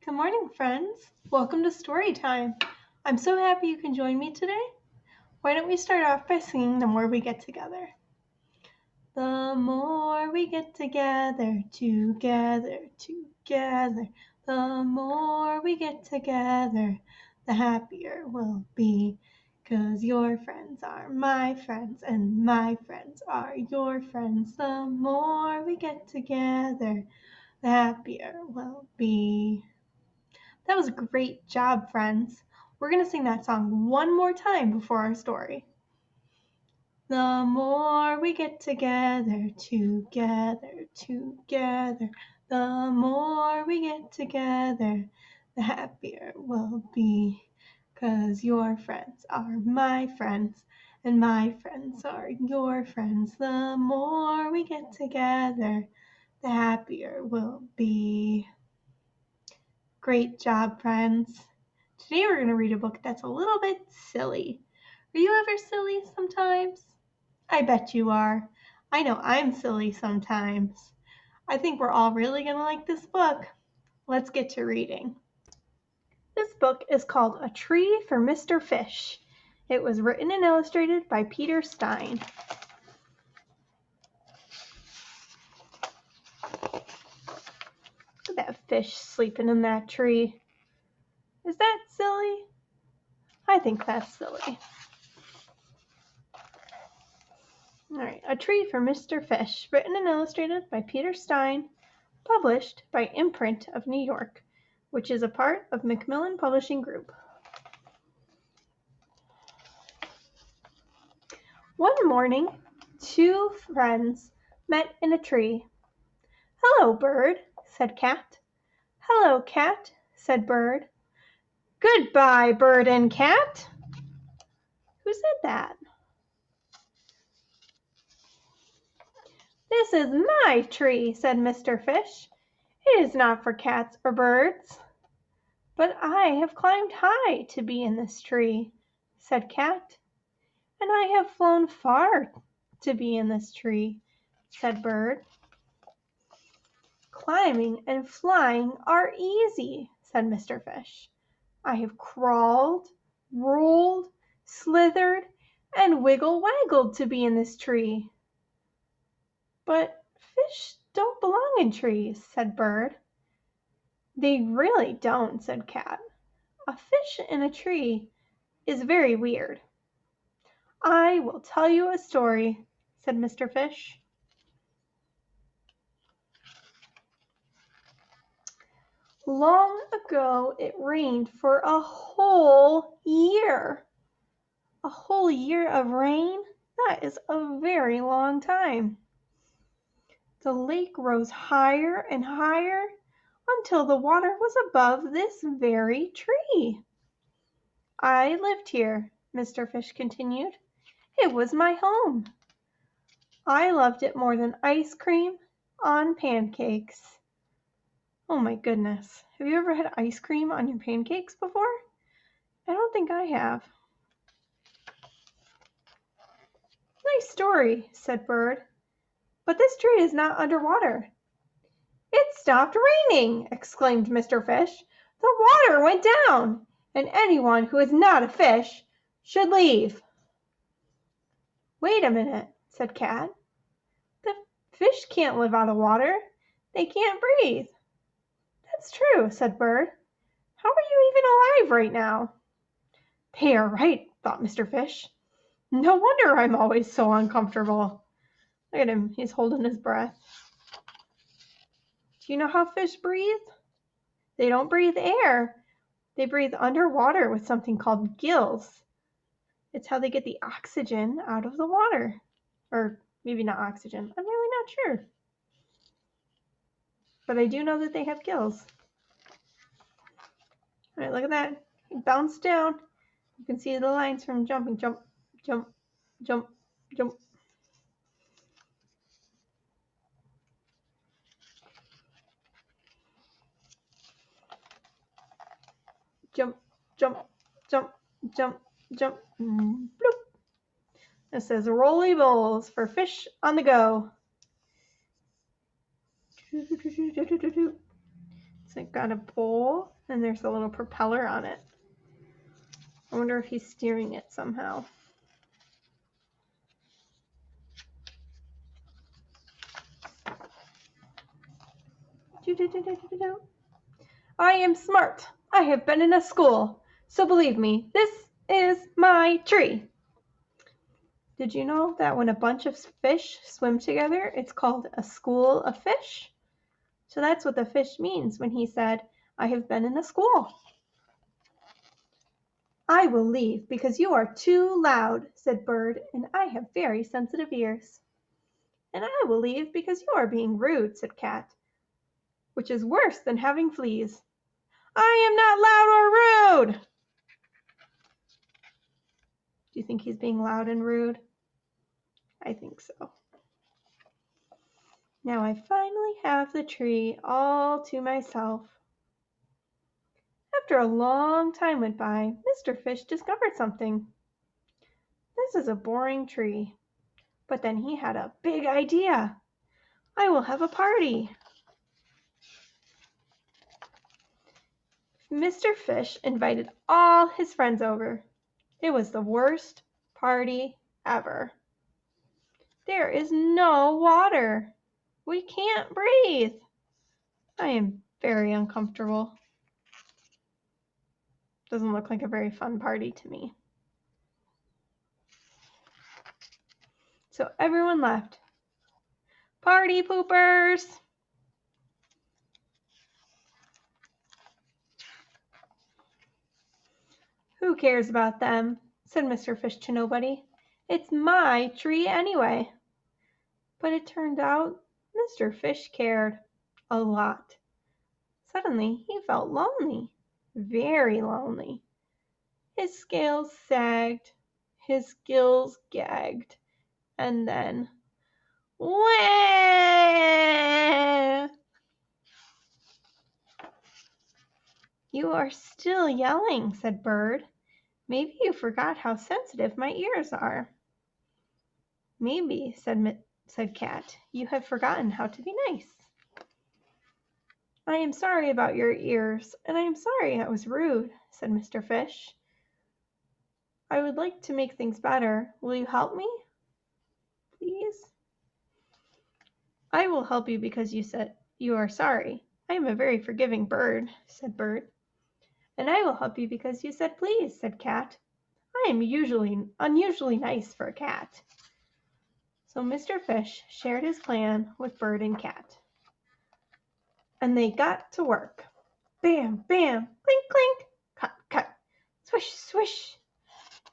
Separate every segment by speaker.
Speaker 1: Good morning, friends. Welcome to Storytime. I'm so happy you can join me today. Why don't we start off by singing The More We Get Together? The more we get together, the more we get together, the happier we'll be. 'Cause your friends are my friends, and my friends are your friends. The more we get together, the happier we'll be. That was a great job, friends. We're going to sing that song one more time before our story. The more we get together, the more we get together, the happier we'll be. 'Cause your friends are my friends, and my friends are your friends. The more we get together, the happier we'll be. Great job, friends. Today we're going to read a book that's a little bit silly. Are you ever silly sometimes? I bet you are. I know I'm silly sometimes. I think we're all really going to like this book. Let's get to reading. This book is called A Tree for Mr. Fish. It was written and illustrated by Peter Stein. Look at that fish sleeping in that tree. Is that silly? I think that's silly. All right, A Tree for Mr. Fish, written and illustrated by Peter Stein, published by Imprint of New York, which is a part of Macmillan Publishing Group. One morning, two friends met in a tree. "Hello, Bird," said Cat. "Hello, Cat," said Bird. "Goodbye, Bird and Cat." Who said that? "This is my tree," said Mr. Fish. "It is not for cats or birds." "But I have climbed high to be in this tree," said Cat. "And I have flown far to be in this tree," said Bird. "Climbing and flying are easy," said Mr. Fish. "I have crawled, rolled, slithered, and wiggle-waggled to be in this tree." "But fish don't belong in trees," said Bird. "They really don't," said Cat. "A fish in a tree is very weird." "I will tell you a story," said Mr. Fish. Long ago it rained for a whole year. A whole year of rain? That is a very long time. The lake rose higher and higher until the water was above this very tree. "I lived here," Mr. Fish continued. "It was my home. I loved it more than ice cream on pancakes." Oh my goodness. Have you ever had ice cream on your pancakes before? I don't think I have. "Nice story," said Bird. "But this tree is not underwater." "It stopped raining!" exclaimed Mr. Fish. "The water went down, and anyone who is not a fish should leave." "Wait a minute," said Cat. "The fish can't live out of water. They can't breathe." "That's true," said Bird. "How are you even alive right now?" "They are right," thought Mr. Fish. "No wonder I'm always so uncomfortable." Look at him, he's holding his breath. Do you know how fish breathe? They don't breathe air. They breathe underwater with something called gills. It's how they get the oxygen out of the water. Or maybe not oxygen. I'm really not sure. But I do know that they have gills. All right, look at that. He bounced down. You can see the lines from jumping. Jump, jump, jump, jump. Jump, jump, jump, jump, jump. Bloop. It says rolly bowls for fish on the go. It's So I've got a bowl, and there's a little propeller on it. I wonder if he's steering it somehow. I am smart. I have been in a school. So believe me, this is my tree. Did you know that when a bunch of fish swim together, it's called a school of fish? So that's what the fish means when he said, I have been in a school. I will leave because you are too loud, said Bird, and I have very sensitive ears. And I will leave because you are being rude, said Cat, which is worse than having fleas. I am not loud or rude. Do you think he's being loud and rude? I think so. Now I finally have the tree all to myself. After a long time went by, Mr. Fish discovered something. This is a boring tree. But then he had a big idea. I will have a party. Mr. Fish invited all his friends over. It was the worst party ever. There is no water. We can't breathe. I am very uncomfortable. Doesn't look like a very fun party to me. So everyone left. Party poopers! Who cares about them? Said Mr. Fish to nobody. It's my tree anyway. But it turned out Mr. Fish cared a lot. Suddenly he felt lonely, very lonely. His scales sagged, his gills gagged, and then, wah! You are still yelling, said Bird. Maybe you forgot how sensitive my ears are. Maybe, said Cat, you have forgotten how to be nice. I am sorry about your ears, and I am sorry I was rude, said Mr. Fish. I would like to make things better. Will you help me? Please? I will help you because you said you are sorry. I am a very forgiving bird, said Bird. And I will help you because you said please, said Cat. I am unusually nice for a cat. So Mr. Fish shared his plan with Bird and Cat. And they got to work. Bam, bam, clink, clink, cut, cut, swish, swish.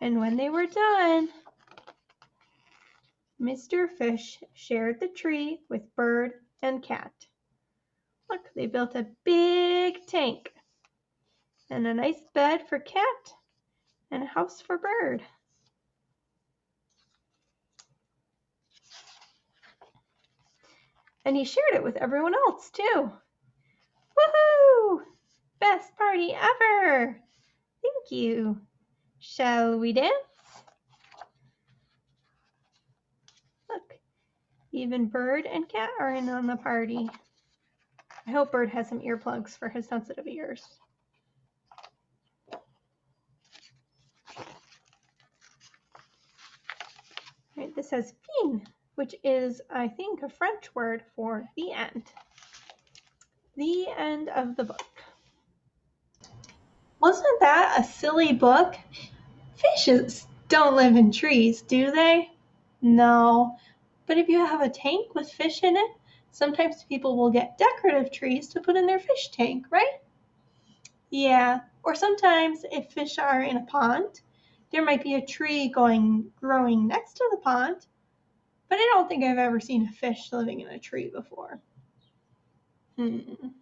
Speaker 1: And when they were done, Mr. Fish shared the tree with Bird and Cat. Look, they built a big tank and a nice bed for Cat and a house for Bird. And he shared it with everyone else too. Woohoo! Best party ever! Thank you. Shall we dance? Look, even Bird and Cat are in on the party. I hope Bird has some earplugs for his sensitive ears. Right, this says fin, which is, I think, a French word for the end. The end of the book. Wasn't that a silly book? Fishes don't live in trees, do they? No. But if you have a tank with fish in it, sometimes people will get decorative trees to put in their fish tank, right? Yeah. Or sometimes if fish are in a pond, there might be a tree growing next to the pond, but I don't think I've ever seen a fish living in a tree before. You'll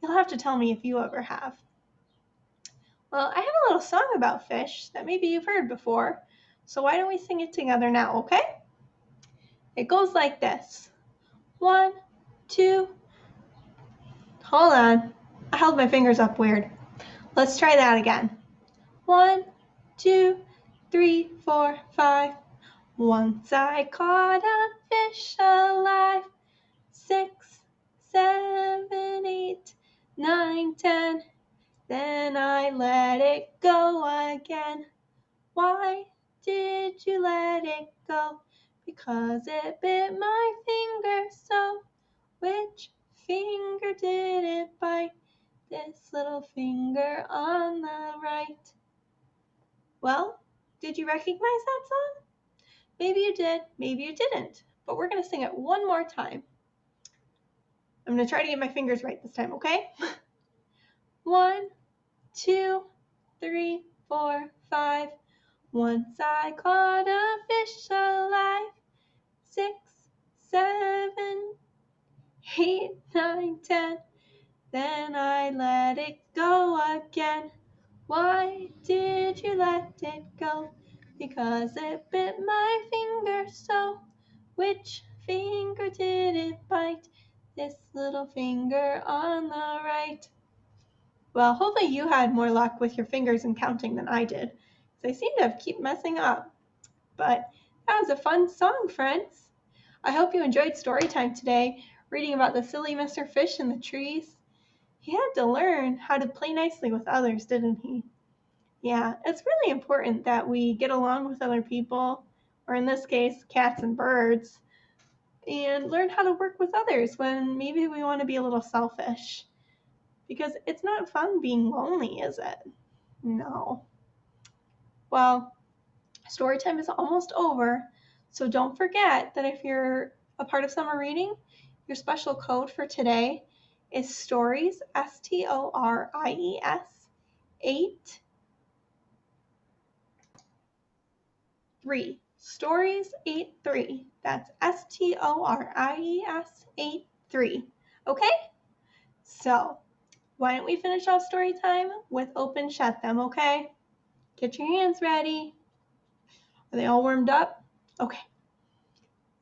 Speaker 1: have to tell me if you ever have. Well, I have a little song about fish that maybe you've heard before, so why don't we sing it together now, okay? It goes like this. 1, 2, hold on. I held my fingers up weird. Let's try that again. 1, 2, 3, 4, 5. Once I caught a fish alive. 6, 7, 8, 9, 10. Then I let it go again. Why did you let it go? Because it bit my finger so. Which finger did it bite? This little finger on the right. Well, did you recognize that song? Maybe you did, maybe you didn't, but we're going to sing it one more time. I'm going to try to get my fingers right this time, okay? 1, 2, 3, 4, 5. Once I caught a fish alive. 6, 7, 8, 9, 10. Then I let it go again. Why did you let it go? Because it bit my finger so. Which finger did it bite? This little finger on the right. Well, hopefully you had more luck with your fingers and counting than I did, because I seem to keep messing up. But that was a fun song, friends. I hope you enjoyed story time today, reading about the silly Mr. Fish in the trees. He had to learn how to play nicely with others, didn't he? Yeah, it's really important that we get along with other people, or in this case, cats and birds, and learn how to work with others when maybe we want to be a little selfish. Because it's not fun being lonely, is it? No. Well, story time is almost over, so don't forget that if you're a part of summer reading, your special code for today is stories, STORIES, 8 3. Stories 8-3. That's STORIES 8-3. Okay? So, why don't we finish off story time with open shut them, okay? Get your hands ready. Are they all warmed up? Okay.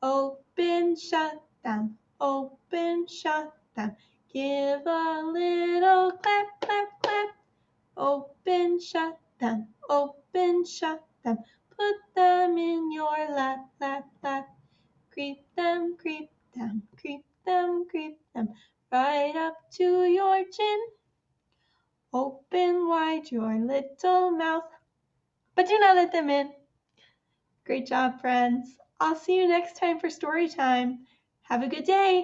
Speaker 1: Open shut them. Open shut them. Give a little clap, clap, clap. Open shut them. Open shut them. Put them in your lap, lap, lap. Creep them, creep them, creep them, creep them, right up to your chin. Open wide your little mouth, but do not let them in. Great job, friends. I'll see you next time for story time. Have a good day.